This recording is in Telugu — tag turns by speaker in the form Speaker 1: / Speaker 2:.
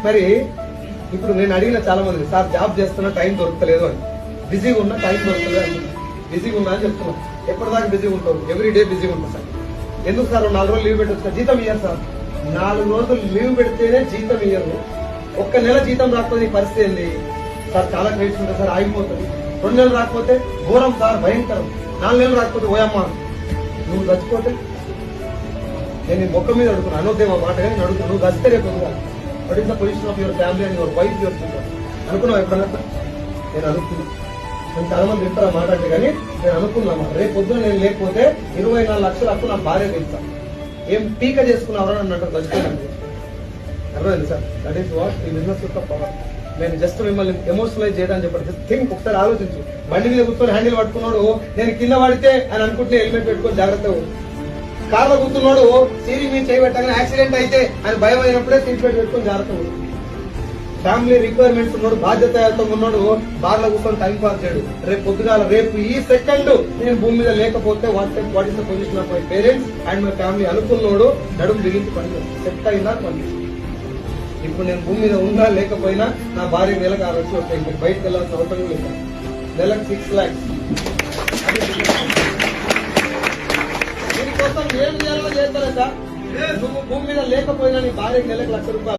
Speaker 1: మరి ఇప్పుడు నేను అడిగిన చాలా మంది, సార్ జాబ్ చేస్తున్నా టైం దొరకలేదు అని. బిజీగా ఉన్నా టైం దొరకలేదు అని. బిజీగా ఉన్నా అని చెప్తున్నాను. ఎప్పటిదాకా బిజీగా ఉంటావు? ఎవ్రీ డే బిజీగా ఉంటావు సార్. ఎందుకు సార్ 4 రోజులు లీవ్ పెట్టచ్చు? జీతం ఇయ్యారు సార్. 4 రోజులు లీవ్ పెడితేనే జీతం ఇయ్యరు. ఒక్క నెల జీతం రాకపోతే ఈ పరిస్థితి ఏంది సార్? చాలా క్రెడిట్స్ ఉంటుంది సార్, ఆగిపోతుంది. 2 నెలలు రాకపోతే ఘోరం సార్, భయంకరం. 4 నెలలు రాకపోతే ఓయమ్మ నువ్వు చచ్చిపోతే నేను ఈ మొక్క మీద అడుగుతున్నా, అనొద్దేమో మాట కానీ నేను అడుగుతాను. నువ్వు చస్తే రేపు what is the position of your family and your wife, your children అనుకున్నావు ఎప్పుడన్నా? నేను అనుకున్నా. నేను చాలా మంది చెప్తారా మాట అంటే, కానీ నేను అనుకున్నాను రేపు పొద్దున నేను లేకపోతే 24 లక్షల అప్పు నా భార్య తెలుసా. ఏం పీక చేసుకున్నావరా అన్నట్టు చచ్చిపోయాను. అర్థమైంది సార్? దట్ ఈస్ వాట్ ఈ బిజినెస్ యొక్క పవర్. నేను జస్ట్ మిమ్మల్ని ఎమోషనలైజ్ చేయడానికి చెప్పండి. జస్ట్ థింక్, ఒకసారి ఆలోచించు. బండి మీద కూర్చొని హ్యాండిల్ పట్టుకున్నాడు, నేను కింద పడితే అని అనుకుంటే హెల్మెట్ పెట్టుకొని జాగ్రత్తగా. కార్లో కూర్చున్నాడు, సీరింగ్ మీద చేయబెట్టగానే యాక్సిడెంట్ అయితే అని భయం అయినప్పుడే సీట్ బెల్ట్ పెట్టుకొని జాగ్రత్తగా. ఫ్యామిలీ రిక్వైర్మెంట్స్ ఉన్నాడు, బాధ్యతతో ఉన్నాడు, బార్లో కూర్చొని టైం పాస్ చేయడు. రేపు పొద్దుగాల రేపు ఈ సెకండ్ నేను భూమి మీద లేకపోతే what is the position of my parents and my family అనుకున్నాడు. నడుము బిగించి పని సెట్ అయినా పని. ఇప్పుడు నేను భూమి మీద ఉన్నా లేకపోయినా నా భార్య నెలకు 6 లక్షలు వస్తాయి. ఇంకా బయటకు వెళ్ళాల్సిన అవసరం లేదు. నెలకు 6 lakhs. దీనికోసం ఏం చేయాలో చేస్తారా సార్? నువ్వు భూమి మీద లేకపోయినా నీ భార్యకి నెలకు 1,00,000 రూపాయలు